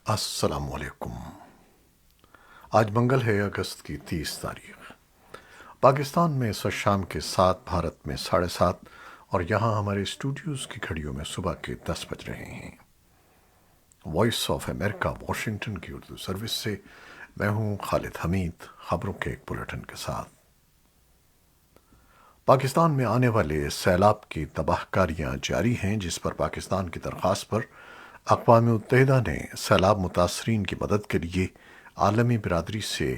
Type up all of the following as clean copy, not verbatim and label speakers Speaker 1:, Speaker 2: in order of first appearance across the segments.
Speaker 1: السلام علیکم۔ آج منگل ہے، اگست کی 30 تاریخ۔ پاکستان میں اس وقت شام کے 7، بھارت میں 7:30، اور یہاں ہمارے اسٹوڈیوز کی گھڑیوں میں صبح کے 10 بج رہے ہیں۔ وائس آف امریکہ واشنگٹن کی اردو سروس سے میں ہوں خالد حمید، خبروں کے ایک بلیٹن کے ساتھ۔ پاکستان میں آنے والے سیلاب کی تباہ کاریاں جاری ہیں، جس پر پاکستان کی درخواست پر اقوام متحدہ نے سیلاب متاثرین کی مدد کے لیے عالمی برادری سے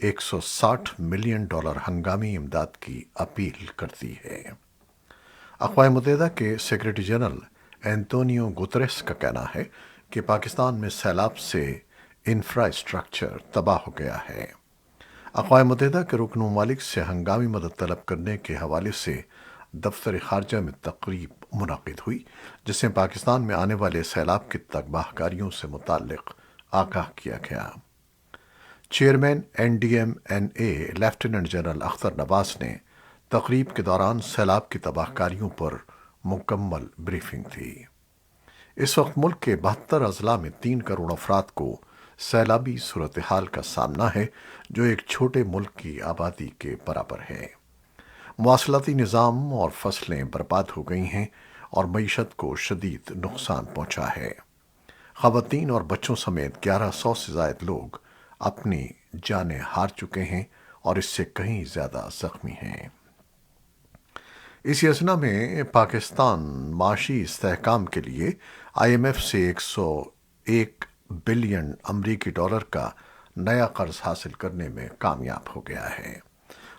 Speaker 1: $160 ملین ہنگامی امداد کی اپیل کر دی ہے۔ اقوام متحدہ کے سیکریٹری جنرل اینتونیو گوتریس کا کہنا ہے کہ پاکستان میں سیلاب سے انفراسٹرکچر تباہ ہو گیا ہے۔ اقوام متحدہ کے رکن ممالک سے ہنگامی مدد طلب کرنے کے حوالے سے دفتر خارجہ میں تقریب منعقد ہوئی، جس میں پاکستان میں آنے والے سیلاب کی تباہ کاریوں سے متعلق آگاہ کیا گیا۔ Chairman NDMNA lieutenant general Akhtar Nawaz نے تقریب کے دوران سیلاب کی تباہ کاریوں پر مکمل بریفنگ دی۔ اس وقت ملک کے 72 اضلاع میں 3 کروڑ افراد کو سیلابی صورتحال کا سامنا ہے، جو ایک چھوٹے ملک کی آبادی کے برابر ہے۔ مواصلاتی نظام اور فصلیں برباد ہو گئی ہیں اور معیشت کو شدید نقصان پہنچا ہے۔ خواتین اور بچوں سمیت 1100 سے زائد لوگ اپنی جانیں ہار چکے ہیں اور اس سے کہیں زیادہ زخمی ہیں۔ اسی اثنا میں پاکستان معاشی استحکام کے لیے IMF سے $101 بلین امریکی کا نیا قرض حاصل کرنے میں کامیاب ہو گیا ہے،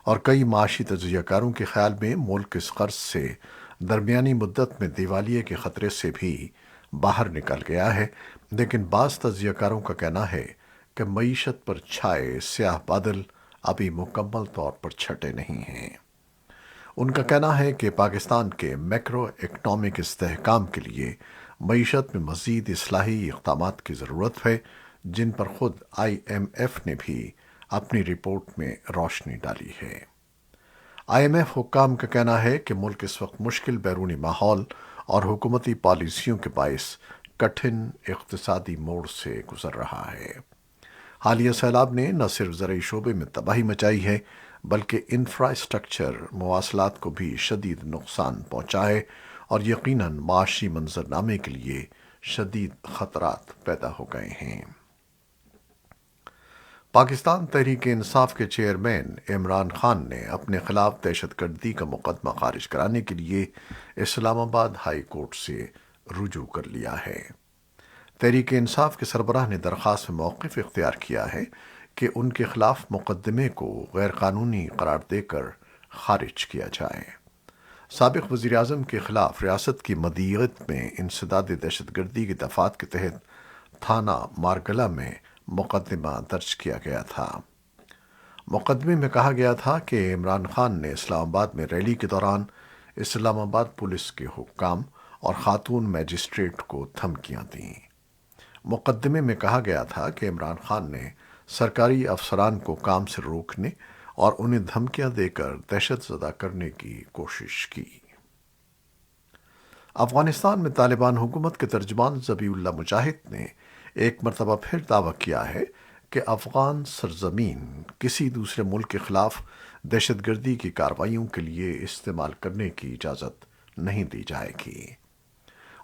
Speaker 1: اور کئی معاشی تجزیہ کاروں کے خیال میں ملک اس قرض سے درمیانی مدت میں دیوالیے کے خطرے سے بھی باہر نکل گیا ہے، لیکن بعض تجزیہ کاروں کا کہنا ہے کہ معیشت پر چھائے سیاہ بادل ابھی مکمل طور پر چھٹے نہیں ہیں۔ ان کا کہنا ہے کہ پاکستان کے میکرو اکنامک استحکام کے لیے معیشت میں مزید اصلاحی اقدامات کی ضرورت ہے، جن پر خود IMF نے بھی اپنی رپورٹ میں روشنی ڈالی ہے۔ IMF حکام کا کہنا ہے کہ ملک اس وقت مشکل بیرونی ماحول اور حکومتی پالیسیوں کے باعث کٹھن اقتصادی موڑ سے گزر رہا ہے۔ حالیہ سیلاب نے نہ صرف زرعی شعبے میں تباہی مچائی ہے، بلکہ انفراسٹرکچر مواصلات کو بھی شدید نقصان پہنچا ہے اور یقیناً معاشی منظرنامے کے لیے شدید خطرات پیدا ہو گئے ہیں۔ پاکستان تحریک انصاف کے چیئرمین عمران خان نے اپنے خلاف دہشت گردی کا مقدمہ خارج کرانے کے لیے اسلام آباد ہائی کورٹ سے رجوع کر لیا ہے۔ تحریک انصاف کے سربراہ نے درخواست میں موقف اختیار کیا ہے کہ ان کے خلاف مقدمے کو غیر قانونی قرار دے کر خارج کیا جائے۔ سابق وزیر اعظم کے خلاف ریاست کی مدیریت میں انسداد دہشت گردی کی دفعات کے تحت تھانہ مارگلہ میں مقدمہ درج کیا گیا تھا۔ مقدمے میں کہا گیا تھا کہ عمران خان نے اسلام آباد میں ریلی کے دوران اسلام آباد پولیس کے حکام اور خاتون میجسٹریٹ کو دھمکیاں دیں۔ مقدمے میں کہا گیا تھا کہ عمران خان نے سرکاری افسران کو کام سے روکنے اور انہیں دھمکیاں دے کر دہشت زدہ کرنے کی کوشش کی۔ افغانستان میں طالبان حکومت کے ترجمان ذبیح اللہ مجاہد نے ایک مرتبہ پھر دعویٰ کیا ہے کہ افغان سرزمین کسی دوسرے ملک کے خلاف دہشت گردی کی کارروائیوں کے لیے استعمال کرنے کی اجازت نہیں دی جائے گی۔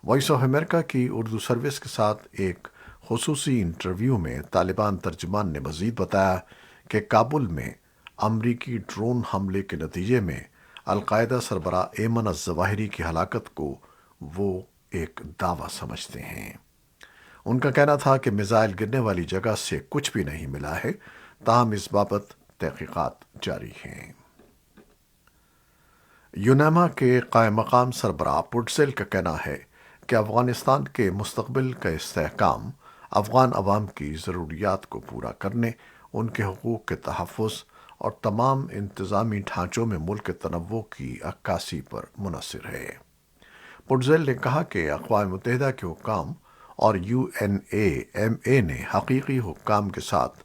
Speaker 1: وائس آف امریکہ کی اردو سروس کے ساتھ ایک خصوصی انٹرویو میں طالبان ترجمان نے مزید بتایا کہ کابل میں امریکی ڈرون حملے کے نتیجے میں القاعدہ سربراہ ایمن الظواہری کی ہلاکت کو وہ ایک دعویٰ سمجھتے ہیں۔ ان کا کہنا تھا کہ میزائل گرنے والی جگہ سے کچھ بھی نہیں ملا ہے، تاہم اس بابت تحقیقات جاری ہیں۔ یونیما کے قائم مقام سربراہ پٹزیل کا کہنا ہے کہ افغانستان کے مستقبل کا استحکام افغان عوام کی ضروریات کو پورا کرنے، ان کے حقوق کے تحفظ اور تمام انتظامی ڈھانچوں میں ملک کے تنوع کی عکاسی پر منحصر ہے۔ پٹزیل نے کہا کہ اقوام متحدہ کے حکام اور UNAMA نے حقیقی حکام کے ساتھ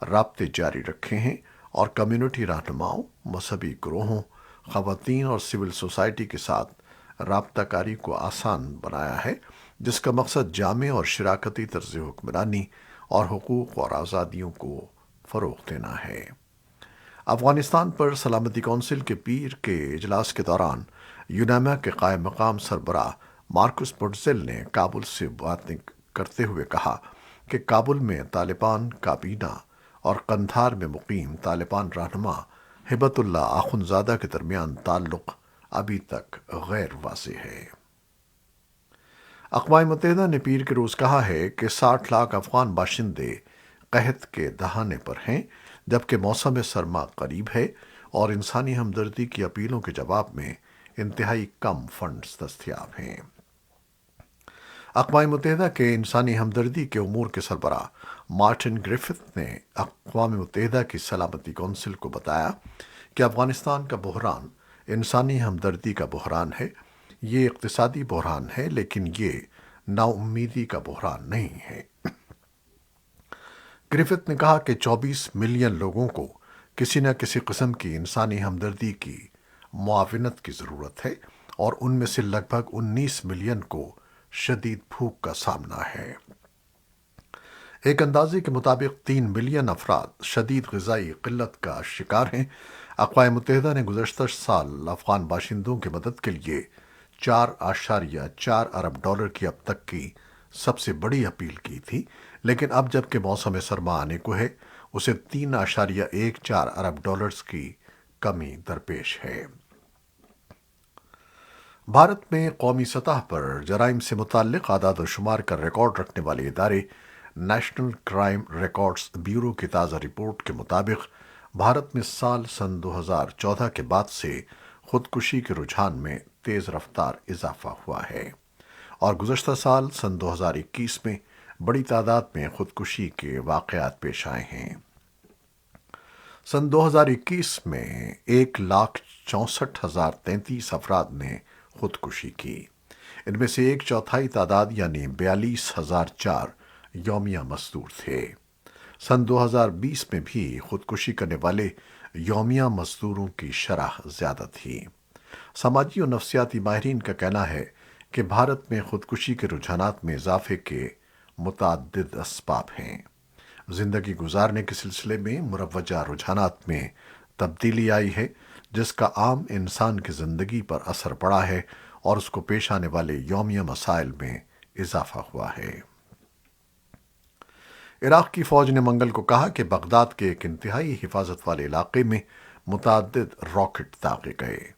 Speaker 1: رابطے جاری رکھے ہیں اور کمیونٹی رہنماؤں، مذہبی گروہوں، خواتین اور سول سوسائٹی کے ساتھ رابطہ کاری کو آسان بنایا ہے جس کا مقصد جامع اور شراکتی طرز حکمرانی اور حقوق اور آزادیوں کو فروغ دینا ہے۔ افغانستان پر سلامتی کونسل کے پیر کے اجلاس کے دوران یوناما کے قائم مقام سربراہ مارکس پٹزل نے کابل سے باتیں کرتے ہوئے کہا کہ کابل میں طالبان کابینہ اور قندھار میں مقیم طالبان رہنما ہبت اللہ آخنزادہ کے درمیان تعلق ابھی تک غیر واضح ہے۔ اقوام متحدہ نے پیر کے روز کہا ہے کہ 60 لاکھ افغان باشندے قحط کے دہانے پر ہیں، جبکہ موسم سرما قریب ہے اور انسانی ہمدردی کی اپیلوں کے جواب میں انتہائی کم فنڈز دستیاب ہیں۔ اقوام متحدہ کے انسانی ہمدردی کے امور کے سربراہ مارٹن گرفتھ نے اقوام متحدہ کی سلامتی کونسل کو بتایا کہ افغانستان کا بحران انسانی ہمدردی کا بحران ہے، یہ اقتصادی بحران ہے، لیکن یہ نا امیدی کا بحران نہیں ہے۔ گرفت نے کہا کہ 24 ملین لوگوں کو کسی نہ کسی قسم کی انسانی ہمدردی کی معاونت کی ضرورت ہے اور ان میں سے لگ بھگ 19 ملین کو شدید بھوک کا سامنا ہے۔ ایک اندازے کے مطابق 3 ملین افراد شدید غذائی قلت کا شکار ہیں۔ اقوام متحدہ نے گزشتہ سال افغان باشندوں کی مدد کے لیے 4.4 ارب ڈالر کی اب تک کی سب سے بڑی اپیل کی تھی، لیکن اب جب کہ موسم سرما آنے کو ہے، اسے 3.14 ارب ڈالرز کی کمی درپیش ہے۔ بھارت میں قومی سطح پر جرائم سے متعلق اعداد و شمار کا ریکارڈ رکھنے والے ادارے نیشنل کرائم ریکارڈز بیورو کی تازہ رپورٹ کے مطابق بھارت میں سن 2014 کے بعد سے خودکشی کے رجحان میں تیز رفتار اضافہ ہوا ہے اور گزشتہ سن 2021 میں بڑی تعداد میں خودکشی کے واقعات پیش آئے ہیں۔ سن 2021 میں 1,64,033 افراد نے خودکشی کی۔ ان میں سے ایک چوتھائی تعداد یعنی 42,004 یومیہ مزدور تھے۔ سن 2020 میں بھی خودکشی کرنے والے یومیہ مزدوروں کی شرح زیادہ تھی۔ سماجی اور نفسیاتی ماہرین کا کہنا ہے کہ بھارت میں خودکشی کے رجحانات میں اضافے کے متعدد اسباب ہیں۔ زندگی گزارنے کے سلسلے میں مروجہ رجحانات میں تبدیلی آئی ہے، جس کا عام انسان کی زندگی پر اثر پڑا ہے اور اس کو پیش آنے والے یومیہ مسائل میں اضافہ ہوا ہے۔ عراق کی فوج نے منگل کو کہا کہ بغداد کے ایک انتہائی حفاظت والے علاقے میں متعدد راکٹ داغے گئے۔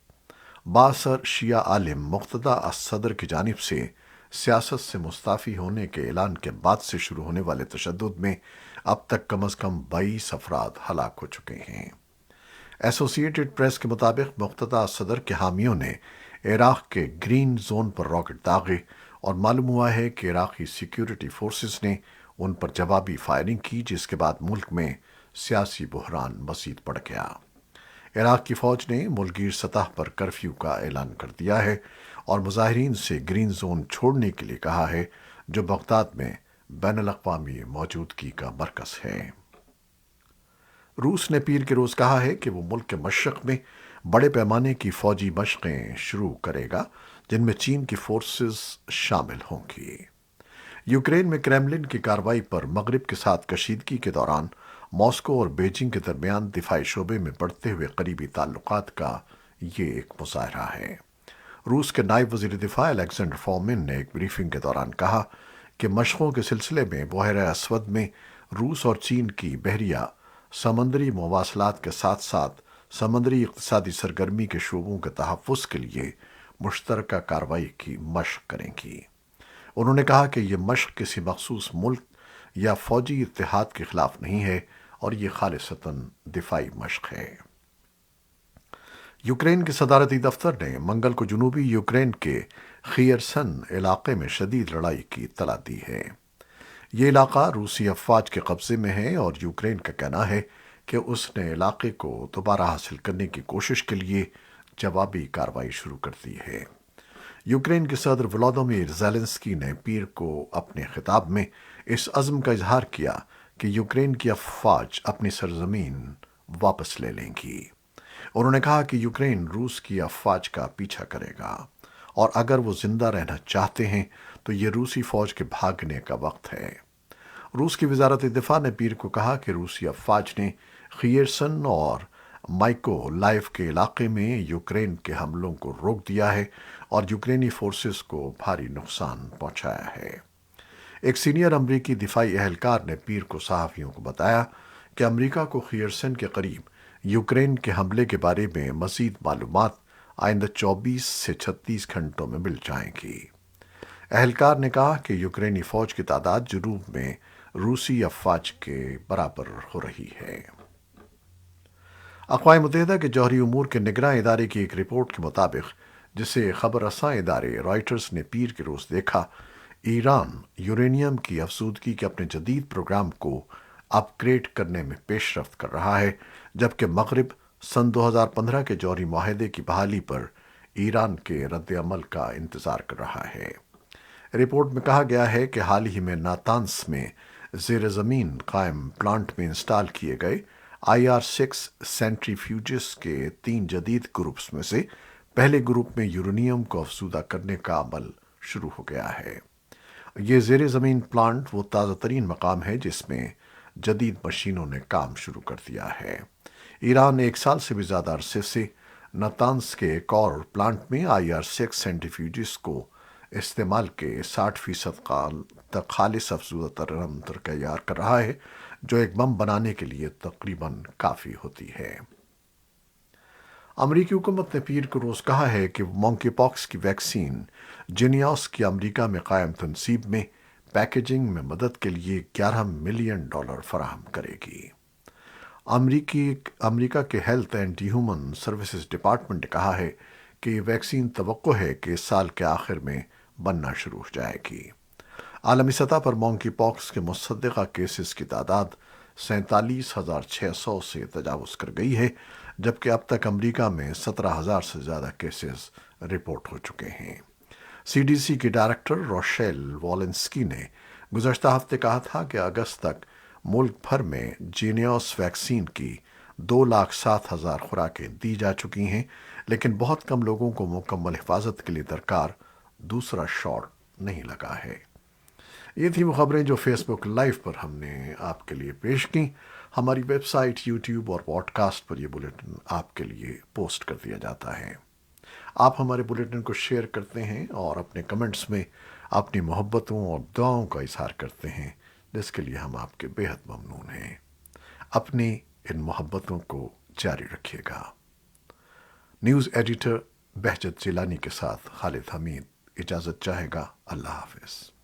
Speaker 1: بااثر شیعہ عالم مقتدی الصدر کی جانب سے سیاست سے مستعفی ہونے کے اعلان کے بعد سے شروع ہونے والے تشدد میں اب تک کم از کم 22 افراد ہلاک ہو چکے ہیں۔ ایسوسی ایٹڈ پریس کے مطابق مقتدی الصدر کے حامیوں نے عراق کے گرین زون پر راکٹ داغے اور معلوم ہوا ہے کہ عراقی سیکیورٹی فورسز نے ان پر جوابی فائرنگ کی، جس کے بعد ملک میں سیاسی بحران مزید بڑھ گیا۔ عراق کی فوج نے ملکگیر سطح پر کرفیو کا اعلان کر دیا ہے اور مظاہرین سے گرین زون چھوڑنے کے لیے کہا ہے، جو بغداد میں بین الاقوامی موجودگی کا مرکز ہے۔ روس نے پیر کے روز کہا ہے کہ وہ ملک کے مشرق میں بڑے پیمانے کی فوجی مشقیں شروع کرے گا، جن میں چین کی فورسز شامل ہوں گی۔ یوکرین میں کرملن کی کارروائی پر مغرب کے ساتھ کشیدگی کے دوران ماسکو اور بیجنگ کے درمیان دفاعی شعبے میں بڑھتے ہوئے قریبی تعلقات کا یہ ایک مظاہرہ ہے۔ روس کے نائب وزیر دفاع الیگزینڈر فورمن نے ایک بریفنگ کے دوران کہا کہ مشقوں کے سلسلے میں بحیرہ اسود میں روس اور چین کی بحریہ سمندری مواصلات کے ساتھ ساتھ سمندری اقتصادی سرگرمی کے شعبوں کے تحفظ کے لیے مشترکہ کارروائی کی مشق کریں گی۔ انہوں نے کہا کہ یہ مشق کسی مخصوص ملک یا فوجی اتحاد کے خلاف نہیں ہے اور یہ خالصتاً دفاعی مشق ہے۔ یوکرین کے صدارتی دفتر نے منگل کو جنوبی یوکرین کے خیرسن علاقے میں شدید لڑائی کی اطلاع دی ہے۔ یہ علاقہ روسی افواج کے قبضے میں ہے اور یوکرین کا کہنا ہے کہ اس نے علاقے کو دوبارہ حاصل کرنے کی کوشش کے لیے جوابی کارروائی شروع کر دی ہے۔ یوکرین کے صدر ولادیمیر زیلنسکی نے پیر کو اپنے خطاب میں اس عزم کا اظہار کیا کہ یوکرین کی افواج اپنی سرزمین واپس لے لیں گی۔ انہوں نے کہا کہ یوکرین روس کی افواج کا پیچھا کرے گا اور اگر وہ زندہ رہنا چاہتے ہیں تو یہ روسی فوج کے بھاگنے کا وقت ہے۔ روس کی وزارت دفاع نے پیر کو کہا کہ روسی افواج نے خیرسن اور مائکو لائف کے علاقے میں یوکرین کے حملوں کو روک دیا ہے اور یوکرینی فورسز کو بھاری نقصان پہنچایا ہے۔ ایک سینئر امریکی دفاعی اہلکار نے پیر کو صحافیوں کو بتایا کہ امریکہ کو خیرسن کے قریب یوکرین کے حملے کے بارے میں مزید معلومات آئندہ 24 سے 36 گھنٹوں میں مل جائیں گی۔ اہلکار نے کہا کہ یوکرینی فوج کی تعداد جنوب میں روسی افواج کے برابر ہو رہی ہے۔ اقوام متحدہ کے جوہری امور کے نگراں ادارے کی ایک رپورٹ کے مطابق، جسے خبر رساں ادارے رائٹرز نے پیر کے روز دیکھا، ایران یورینیم کی افزودگی کے اپنے جدید پروگرام کو اپ گریڈ کرنے میں پیش رفت کر رہا ہے، جبکہ مغرب سن 2015 کے جوہری معاہدے کی بحالی پر ایران کے رد عمل کا انتظار کر رہا ہے۔ رپورٹ میں کہا گیا ہے کہ حال ہی میں ناتانز میں زیر زمین قائم پلانٹ میں انسٹال کیے گئے IR-6 سینٹریفیوجز کے 3 جدید گروپس میں سے پہلے گروپ میں یورینیم کو افزودہ کرنے کا عمل شروع ہو گیا ہے۔ یہ زیر زمین پلانٹ وہ تازہ ترین مقام ہے جس میں جدید مشینوں نے کام شروع کر دیا ہے۔ ایران 1 سال سے بھی زیادہ عرصے سے ناتانز کے ایک اور پلانٹ میں IR-6 سینٹریفیوجز کو استعمال کے 60% تک خالص افزودہ ترنم تیار کر رہا ہے، جو ایک بم بنانے کے لیے تقریباً کافی ہوتی ہے۔ امریکی حکومت نے پیر کو روز کہا ہے کہ وہ مونکی پاکس کی ویکسین جینیوس کی امریکہ میں قائم تنصیب میں پیکیجنگ میں مدد کے لیے $11 ملین فراہم کرے گی۔ امریکہ کے health and human services department نے کہا ہے کہ یہ ویکسین توقع ہے کہ اس سال کے آخر میں بننا شروع ہو جائے گی۔ عالمی سطح پر مونکی پاکس کے مصدقہ کیسز کی تعداد 47,600 سے تجاوز کر گئی ہے، جبکہ اب تک امریکہ میں 17,000 سے زیادہ کیسز رپورٹ ہو چکے ہیں۔ CDC کی ڈائریکٹر روشیل والنسکی نے گزشتہ ہفتے کہا تھا کہ اگست تک ملک بھر میں جینیوس ویکسین کی 2,07,000 خوراکیں دی جا چکی ہیں، لیکن بہت کم لوگوں کو مکمل حفاظت کے لیے درکار دوسرا شاٹ نہیں لگا ہے۔ یہ تھی وہ خبریں جو فیس بک لائیو پر ہم نے آپ کے لیے پیش کی۔ ہماری ویب سائٹ، یوٹیوب اور پوڈ کاسٹ پر یہ بلیٹن آپ کے لیے پوسٹ کر دیا جاتا ہے۔ آپ ہمارے بلیٹن کو شیئر کرتے ہیں اور اپنے کمنٹس میں اپنی محبتوں اور دعاؤں کا اظہار کرتے ہیں، جس کے لیے ہم آپ کے بے حد ممنون ہیں۔ اپنی ان محبتوں کو جاری رکھیے گا۔ نیوز ایڈیٹر بہجت جیلانی کے ساتھ خالد حمید اجازت چاہے گا۔ اللہ حافظ۔